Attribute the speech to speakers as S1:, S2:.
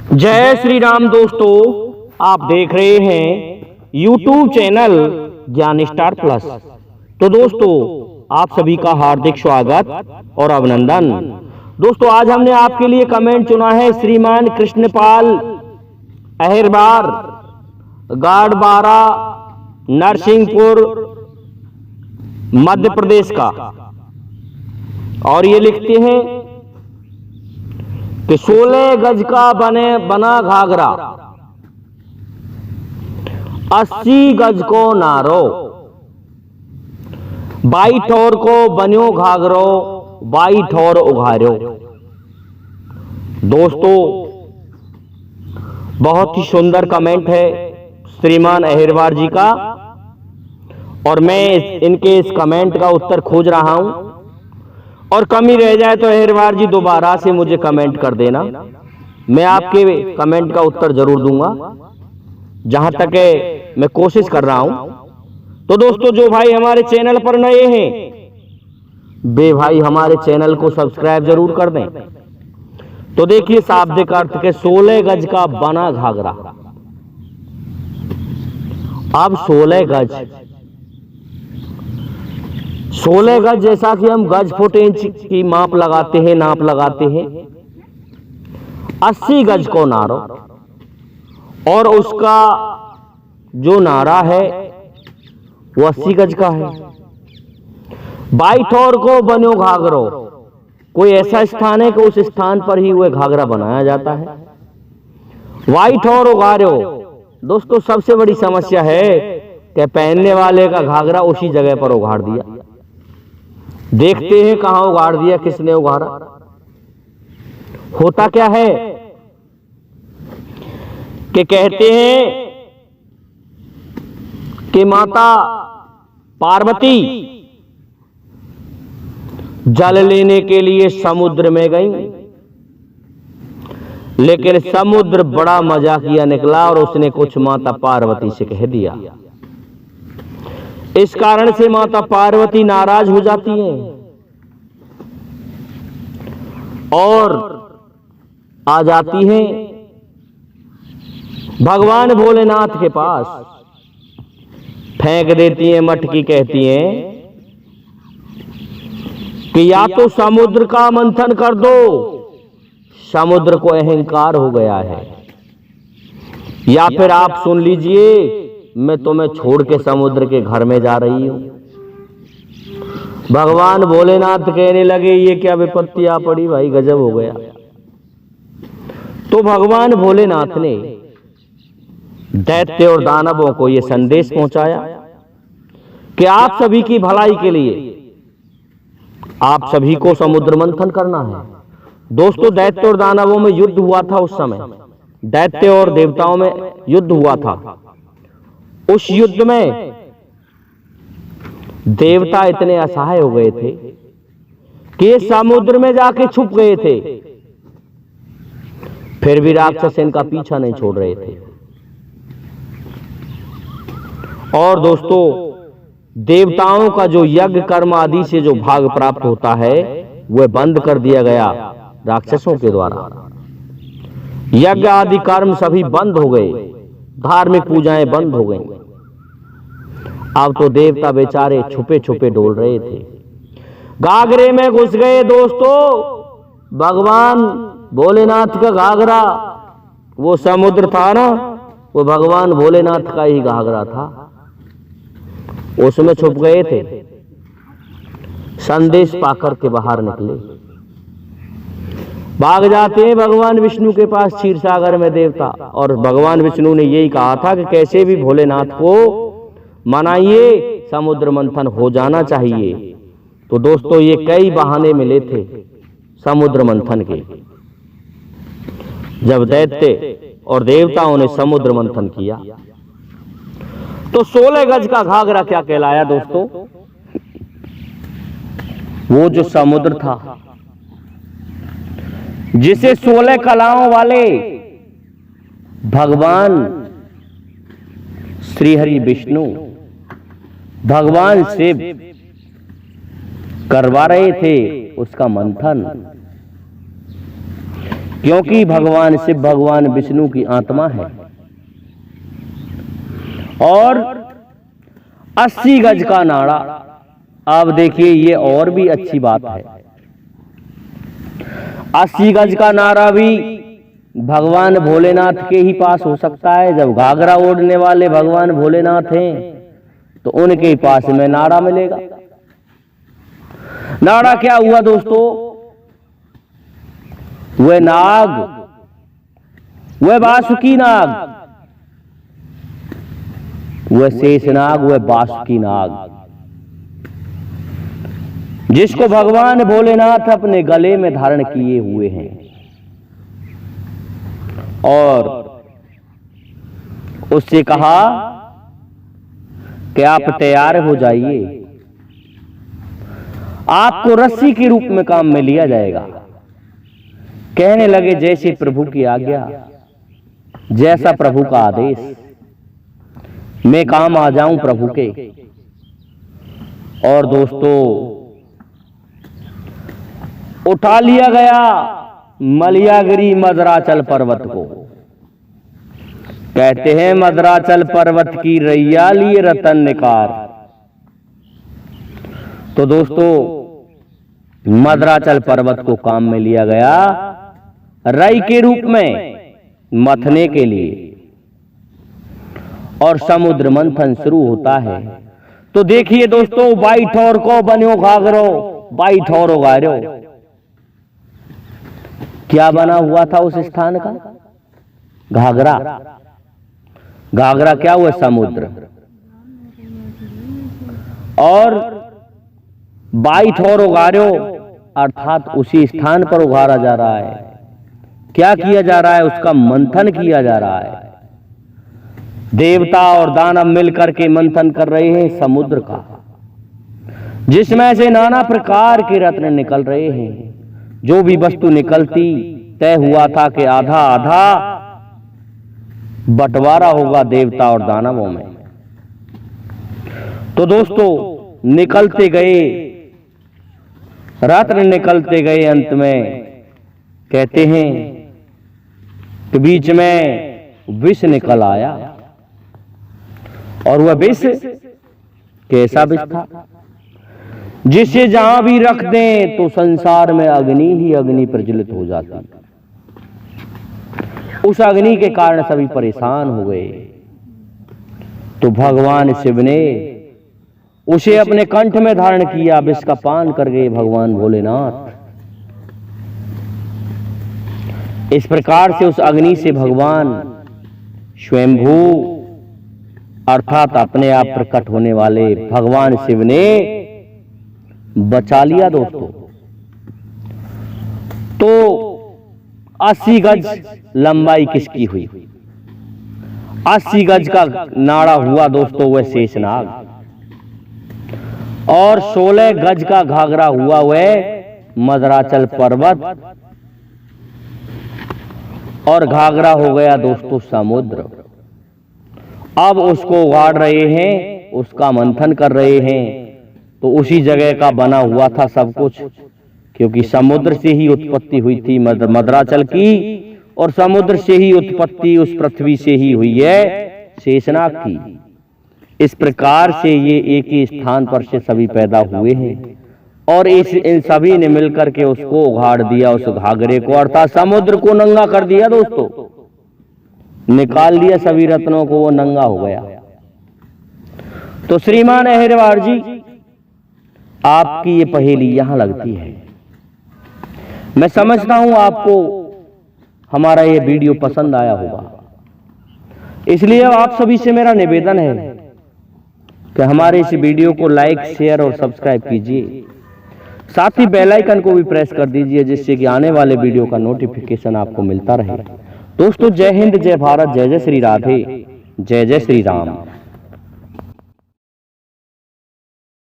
S1: जय श्री राम दोस्तों, आप देख रहे हैं YouTube चैनल ज्ञान स्टार प्लस। तो दोस्तों, आप सभी का हार्दिक स्वागत और अभिनंदन। दोस्तों, आज हमने आपके लिए कमेंट चुना है श्रीमान कृष्णपाल अहिरबार, गाड़बारा, नरसिंहपुर, मध्य प्रदेश का। और ये लिखते हैं कि 16 गज का बना घाघरा, 80 गज को नारो, 22 ठोर को बन्यो घाघरो, 22 ठोर उघार्यो। दोस्तों, बहुत ही सुंदर कमेंट है श्रीमान अहिरबार जी का, और मैं इनके इस कमेंट का उत्तर खोज रहा हूं, और कमी रह जाए तो अहिरबार जी दोबारा से मुझे कमेंट कर देना। मैं आपके कमेंट का उत्तर जरूर दूंगा, जहां तक है मैं कोशिश कर रहा हूं। तो दोस्तों, जो भाई हमारे चैनल पर नए हैं, वे भाई हमारे चैनल को सब्सक्राइब जरूर कर दें। तो देखिए शाब्दिक अर्थ के 16 गज का बना घाघरा। अब 16 गज जैसा कि हम गज फुट इंच की माप लगाते हैं, नाप लगाते हैं। 80 गज को नारो, और उसका जो नारा है वो 80 गज का है। 22 ठोर को बन्यो घाघरो, कोई ऐसा स्थान है कि उस स्थान पर ही वह घाघरा बनाया जाता है। 22 ठोर उघार्यो। दोस्तों, सबसे बड़ी समस्या है कि पहनने वाले का घाघरा उसी जगह पर उघाड़ दिया। देखते हैं कहां उगाड़ दिया, किसने उगाड़ा। होता क्या है कि कहते हैं कि माता पार्वती जल लेने के लिए समुद्र में गई, लेकिन समुद्र बड़ा मजाकिया निकला और उसने कुछ माता पार्वती से कह दिया। इस कारण से माता पार्वती नाराज हो जाती हैं और आ जाती हैं भगवान भोलेनाथ के पास, फेंक देती हैं मटकी, कहती हैं कि या तो समुद्र का मंथन कर दो, समुद्र को अहंकार हो गया है, या फिर आप सुन लीजिए, मैं तुम्हें छोड़ के समुद्र के घर में जा रही हूं। भगवान भोलेनाथ कहने लगे, ये क्या विपत्ति आ पड़ी भाई, गजब हो गया। तो भगवान भोलेनाथ ने दैत्य और दानवों को यह संदेश पहुंचाया कि आप सभी की भलाई के लिए आप सभी को समुद्र मंथन करना है। दोस्तों, दैत्य और दानवों में युद्ध हुआ था। उस समय दैत्य और देवताओं में युद्ध हुआ था। उस युद्ध में देवता इतने असहाय हो गए थे कि समुद्र में जाके छुप गए थे, फिर भी राक्षस इनका पीछा नहीं छोड़ रहे थे। और दोस्तों, देवताओं का जो यज्ञ कर्म आदि से जो भाग प्राप्त होता है वह बंद कर दिया गया राक्षसों के द्वारा। यज्ञ आदि कर्म सभी बंद हो गए, धार्मिक पूजाएं बंद हो गईं। अब तो देवता बेचारे छुपे छुपे डोल रहे थे, घाघरे में घुस गए। दोस्तों, भगवान भोलेनाथ का घाघरा, वो समुद्र था ना, वो भगवान भोलेनाथ का ही घाघरा था, उसमें छुप गए थे। संदेश पाकर के बाहर निकले, भाग जाते हैं भगवान विष्णु के पास, क्षीर सागर में देवता। और भगवान विष्णु ने यही कहा था कि कैसे भी भोलेनाथ को मनाइए, समुद्र मंथन हो जाना चाहिए। तो दोस्तों, ये कई बहाने मिले थे समुद्र मंथन के। जब दैत्य और देवताओं ने समुद्र मंथन किया तो 16 गज का घाघरा क्या कहलाया। दोस्तों, वो जो समुद्र था जिसे 16 कलाओं वाले भगवान श्री हरि विष्णु भगवान शिव करवा रहे थे उसका मंथन। क्योंकि भगवान शिव भगवान विष्णु की आत्मा है। और 80 गज का नाड़ा। अब देखिए ये और भी अच्छी बात है, 80 गज का नारा भी भगवान भोलेनाथ के ही पास हो सकता है। जब घाघरा ओढ़ने वाले भगवान भोलेनाथ हैं तो उनके पास में नारा मिलेगा। नारा क्या हुआ दोस्तों? वह नाग, वह वासुकी नाग, वह शेषनाग, वह वासुकी नाग, जिसको भगवान भोलेनाथ अपने गले में धारण किए हुए हैं। और उससे कहा कि आप तैयार हो जाइए, आपको रस्सी के रूप में काम में लिया जाएगा। कहने लगे जैसे प्रभु की आज्ञा, जैसा प्रभु का आदेश, मैं काम आ जाऊं प्रभु के। और दोस्तों उठा लिया गया मलयागिरी मदराचल पर्वत को। कहते हैं मदराचल पर्वत की रैया लिए रतन निकार। तो दोस्तों मदराचल पर्वत को काम में लिया गया रई के रूप में मथने के लिए। और समुद्र मंथन शुरू होता है। तो देखिए दोस्तों, बाई ठौर को बन्यो घाघरो, बाई ठौरो गायरो। क्या बना हुआ था उस स्थान का? घाघरा। घाघरा क्या हुआ? समुद्र। और बाई ठौर उगारो, अर्थात उसी स्थान पर उगारा जा रहा है। क्या किया जा रहा है? उसका मंथन किया जा रहा है। देवता और दानव मिलकर के मंथन कर रहे हैं समुद्र का, जिसमें से नाना प्रकार के रत्न निकल रहे हैं। जो भी वस्तु निकलती, तय हुआ था कि आधा आधा बंटवारा होगा देवता और दानवों में। तो दोस्तों निकलते गए रत्न, निकलते गए। अंत में कहते हैं कि बीच में विष निकल आया। और वह विष कैसा विष था? जिसे जहां भी रख दें तो संसार में अग्नि ही अग्नि प्रज्वलित हो जाती। उस अग्नि के कारण सभी परेशान हो गए। तो भगवान शिव ने उसे अपने कंठ में धारण किया, विष का पान कर गए भगवान भोलेनाथ। इस प्रकार से उस अग्नि से भगवान स्वयंभू अर्थात अपने आप प्रकट होने वाले भगवान शिव ने बचा लिया दोस्तों। तो 80 गज लंबाई किसकी हुई? 80 गज का नाड़ा हुआ दोस्तों वह शेषनाग। और 16 गज का घाघरा हुआ वह मदराचल पर्वत। और घाघरा हो गया दोस्तों समुद्र। अब उसको उगाड़ रहे हैं, उसका मंथन कर रहे हैं। तो उसी जगह का बना हुआ था सब कुछ, क्योंकि समुद्र से ही उत्पत्ति हुई थी मदराचल की। और समुद्र से ही उत्पत्ति उस पृथ्वी से ही हुई है शेषनाग की। इस प्रकार से ये एक ही स्थान पर से सभी पैदा हुए हैं। और इन सभी ने मिलकर के उसको उगाड़ दिया, उस घाघरे को, अर्थात समुद्र को नंगा कर दिया दोस्तों। निकाल दिया सभी रत्नों को, वो नंगा हो गया। तो श्रीमान अहिरवार जी, आपकी ये पहेली यहां लगती है। मैं समझता हूं आपको हमारा ये वीडियो पसंद आया होगा। इसलिए आप सभी से मेरा निवेदन है कि हमारे इस वीडियो को लाइक, शेयर और सब्सक्राइब कीजिए। साथ ही बेल आइकन को भी प्रेस कर दीजिए, जिससे कि आने वाले वीडियो का नोटिफिकेशन आपको मिलता रहे। दोस्तों जय हिंद, जय भारत, जय जय श्री राधे, जय जय श्री राम।